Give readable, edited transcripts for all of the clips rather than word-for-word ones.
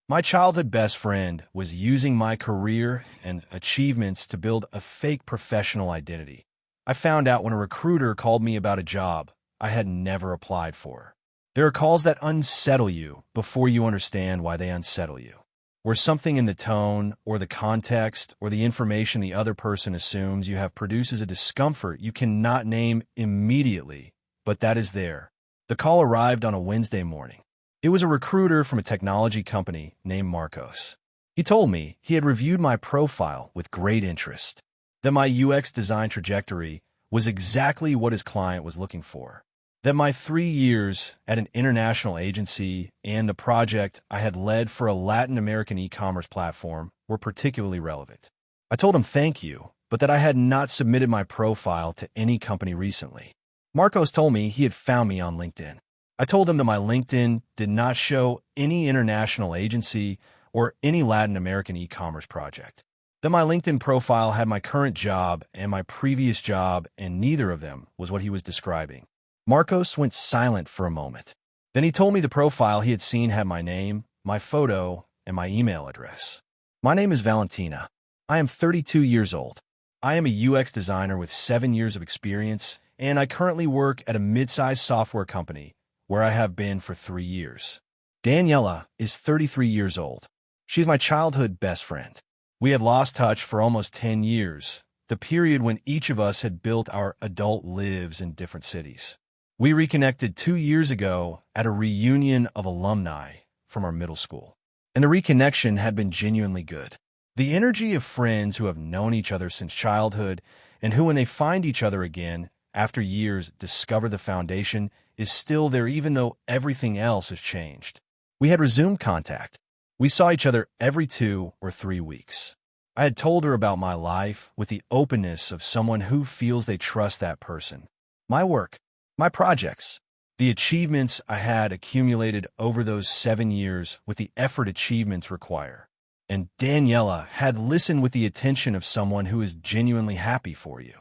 My childhood best friend was using my career and achievements to build a fake professional identity. I found out when a recruiter called me about a job I had never applied for. There are calls that unsettle you before you understand why they unsettle you, where something in the tone or the context or the information the other person assumes you have produces a discomfort you cannot name immediately, but that is there. The call arrived on a Wednesday morning. It was a recruiter from a technology company named Marcos. He told me he had reviewed my profile with great interest, that my UX design trajectory was exactly what his client was looking for, that my 3 years at an international agency and the project I had led for a Latin American e-commerce platform were particularly relevant. I told him thank you, but that I had not submitted my profile to any company recently. Marcos told me he had found me on LinkedIn. I told him that my LinkedIn did not show any international agency or any Latin American e-commerce project, that my LinkedIn profile had my current job and my previous job, and neither of them was what he was describing. Marcos went silent for a moment. Then he told me the profile he had seen had my name, my photo, and my email address. My name is Valentina. I am 32 years old. I am a UX designer with 7 years of experience, and I currently work at a mid-sized software company where I have been for 3 years. Daniela is 33 years old. She is my childhood best friend. We had lost touch for almost 10 years, the period when each of us had built our adult lives in different cities. We reconnected 2 years ago at a reunion of alumni from our middle school, and the reconnection had been genuinely good. The energy of friends who have known each other since childhood and who, when they find each other again after years, discover the foundation is still there even though everything else has changed. We had resumed contact. We saw each other every 2 or 3 weeks. I had told her about my life with the openness of someone who feels they trust that person. My work, my projects, the achievements I had accumulated over those 7 years with the effort achievements require. And Daniela had listened with the attention of someone who is genuinely happy for you,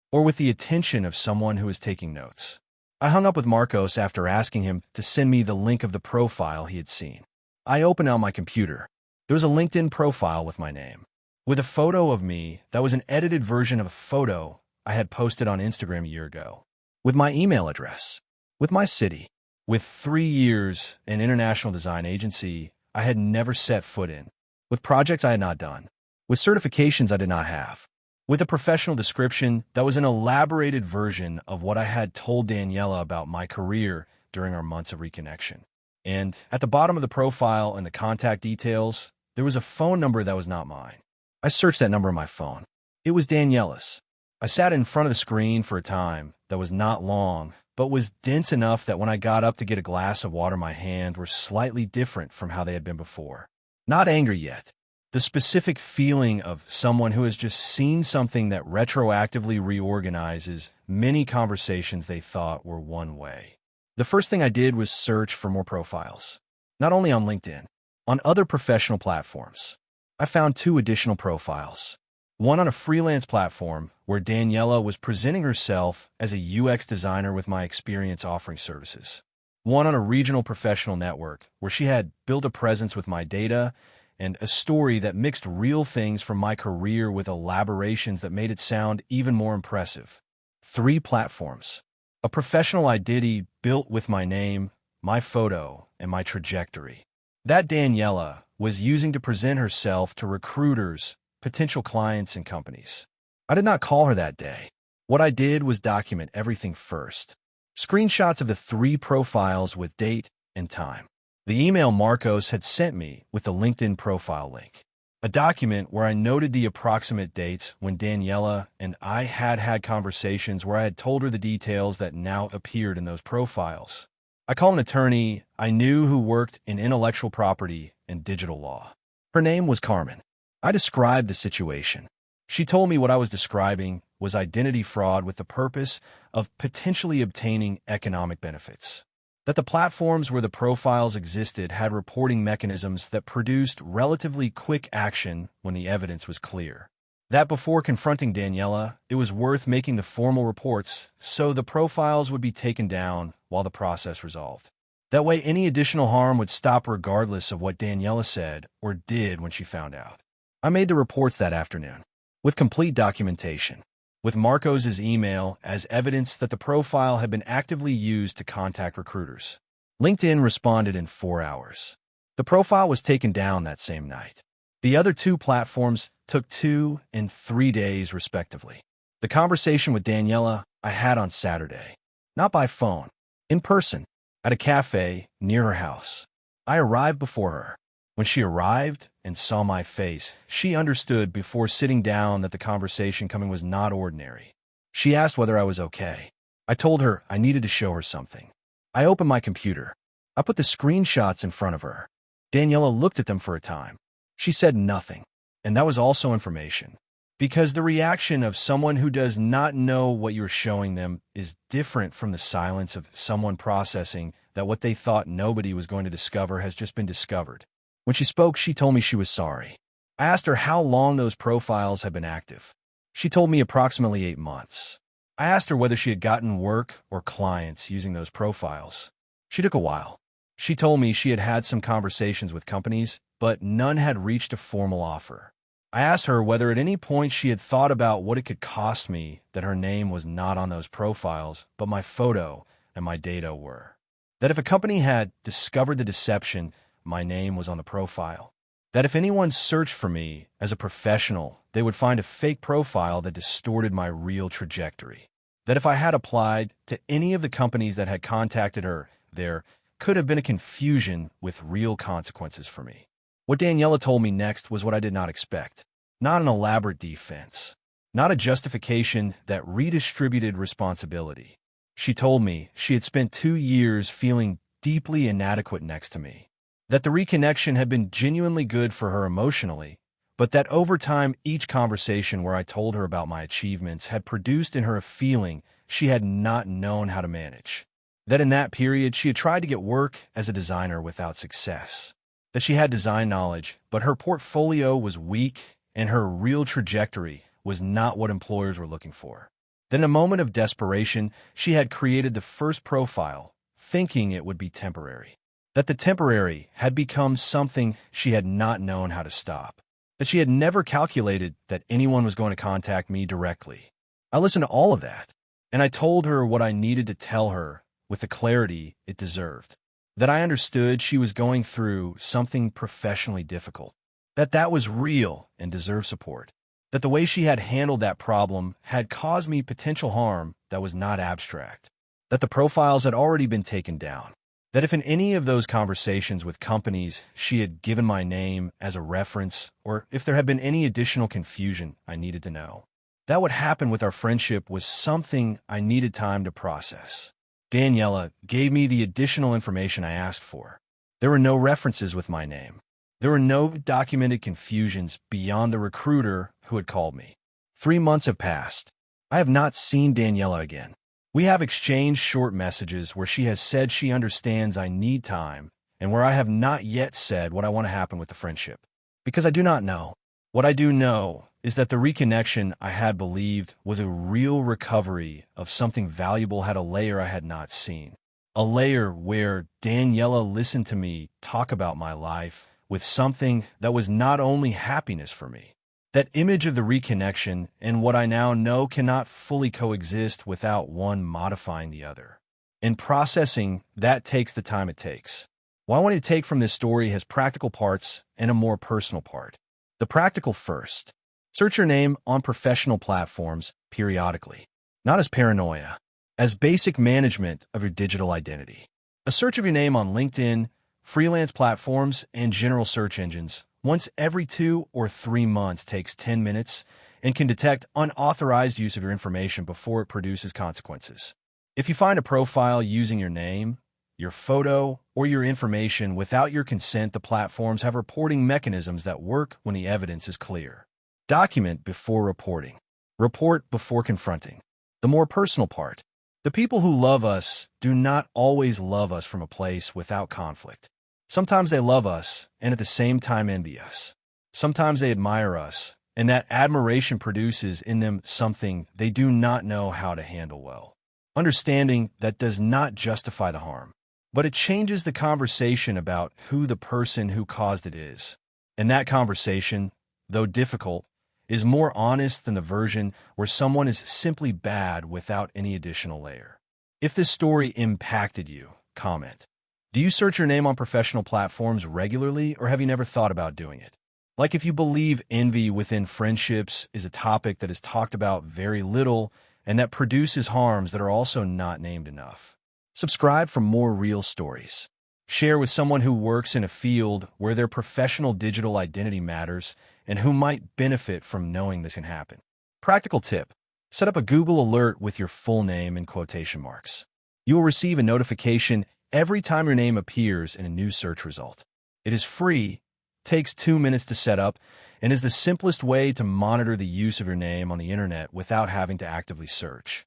or with the attention of someone who is taking notes. I hung up with Marcos after asking him to send me the link of the profile he had seen. I opened on my computer. There was a LinkedIn profile with my name, with a photo of me that was an edited version of a photo I had posted on Instagram a year ago, with my email address, with my city, with 3 years in international design agency I had never set foot in, with projects I had not done, with certifications I did not have, with a professional description that was an elaborated version of what I had told Daniela about my career during our months of reconnection. And at the bottom of the profile and the contact details, there was a phone number that was not mine. I searched that number on my phone. It was Daniela's. I sat in front of the screen for a time that was not long, but was dense enough that when I got up to get a glass of water, my hands were slightly different from how they had been before. Not anger yet. The specific feeling of someone who has just seen something that retroactively reorganizes many conversations they thought were one way. The first thing I did was search for more profiles, not only on LinkedIn, on other professional platforms. I found 2 additional profiles, one on a freelance platform where Daniela was presenting herself as a UX designer with my experience offering services, one on a regional professional network where she had built a presence with my data and a story that mixed real things from my career with elaborations that made it sound even more impressive. 3 platforms. A professional identity built with my name, my photo, and my trajectory, that Daniela was using to present herself to recruiters, potential clients, and companies. I did not call her that day. What I did was document everything first. Screenshots of the 3 profiles with date and time. The email Marcos had sent me with the LinkedIn profile link. A document where I noted the approximate dates when Daniela and I had conversations where I had told her the details that now appeared in those profiles. I called an attorney I knew who worked in intellectual property and digital law. Her name was Carmen. I described the situation. She told me what I was describing was identity fraud with the purpose of potentially obtaining economic benefits. That the platforms where the profiles existed had reporting mechanisms that produced relatively quick action when the evidence was clear. That before confronting Daniela, it was worth making the formal reports so the profiles would be taken down while the process resolved. That way, any additional harm would stop regardless of what Daniela said or did when she found out. I made the reports that afternoon, with complete documentation, with Marcos's email as evidence that the profile had been actively used to contact recruiters. LinkedIn responded in 4 hours. The profile was taken down that same night. The other two platforms took 2 and 3 days, respectively. The conversation with Daniela I had on Saturday, not by phone, in person, at a cafe near her house. I arrived before her. When she arrived and saw my face, she understood before sitting down that the conversation coming was not ordinary. She asked whether I was okay. I told her I needed to show her something. I opened my computer. I put the screenshots in front of her. Daniela looked at them for a time. She said nothing, and that was also information. Because the reaction of someone who does not know what you're showing them is different from the silence of someone processing that what they thought nobody was going to discover has just been discovered. When she spoke, she told me she was sorry. I asked her how long those profiles had been active. She told me approximately 8 months. I asked her whether she had gotten work or clients using those profiles. She took a while. She told me she had had some conversations with companies, but none had reached a formal offer. I asked her whether at any point she had thought about what it could cost me that her name was not on those profiles, but my photo and my data were. That if a company had discovered the deception, my name was on the profile. That if anyone searched for me as a professional, they would find a fake profile that distorted my real trajectory. That if I had applied to any of the companies that had contacted her, there could have been a confusion with real consequences for me. What Daniela told me next was what I did not expect. Not an elaborate defense. Not a justification that redistributed responsibility. She told me she had spent 2 years feeling deeply inadequate next to me. That the reconnection had been genuinely good for her emotionally, but that over time each conversation where I told her about my achievements had produced in her a feeling she had not known how to manage. That in that period she had tried to get work as a designer without success. That she had design knowledge, but her portfolio was weak and her real trajectory was not what employers were looking for. That in a moment of desperation, she had created the first profile, thinking it would be temporary. That the temporary had become something she had not known how to stop. That she had never calculated that anyone was going to contact me directly. I listened to all of that, and I told her what I needed to tell her with the clarity it deserved. That I understood she was going through something professionally difficult. That was real and deserved support. That the way she had handled that problem had caused me potential harm that was not abstract. That the profiles had already been taken down. That if in any of those conversations with companies she had given my name as a reference, or if there had been any additional confusion I needed to know. That what happened with our friendship was something I needed time to process. Daniela gave me the additional information I asked for. There were no references with my name. There were no documented confusions beyond the recruiter who had called me. 3 months have passed. I have not seen Daniela again. We have exchanged short messages where she has said she understands I need time and where I have not yet said what I want to happen with the friendship. Because I do not know. What I do know is that the reconnection I had believed was a real recovery of something valuable had a layer I had not seen. A layer where Daniela listened to me talk about my life with something that was not only happiness for me. That image of the reconnection and what I now know cannot fully coexist without one modifying the other. In processing, that takes the time it takes. What I want to take from this story has practical parts and a more personal part. The practical first. Search your name on professional platforms periodically. Not as paranoia, as basic management of your digital identity. A search of your name on LinkedIn, freelance platforms, and general search engines once every 2 or 3 months takes 10 minutes and can detect unauthorized use of your information before it produces consequences. If you find a profile using your name, your photo, or your information without your consent, the platforms have reporting mechanisms that work when the evidence is clear. Document before reporting. Report before confronting. The more personal part. The people who love us do not always love us from a place without conflict. Sometimes they love us and at the same time envy us. Sometimes they admire us, and that admiration produces in them something they do not know how to handle well. Understanding that does not justify the harm. but it changes the conversation about who the person who caused it is. And that conversation, though difficult, is more honest than the version where someone is simply bad without any additional layer. If this story impacted you, comment. Do you search your name on professional platforms regularly, or have you never thought about doing it? Like if you believe envy within friendships is a topic that is talked about very little and that produces harms that are also not named enough. Subscribe for more real stories. Share with someone who works in a field where their professional digital identity matters and who might benefit from knowing this can happen. Practical tip: set up a Google alert with your full name in quotation marks. You will receive a notification every time your name appears in a new search result. It is free, takes 2 minutes to set up, and is the simplest way to monitor the use of your name on the internet without having to actively search.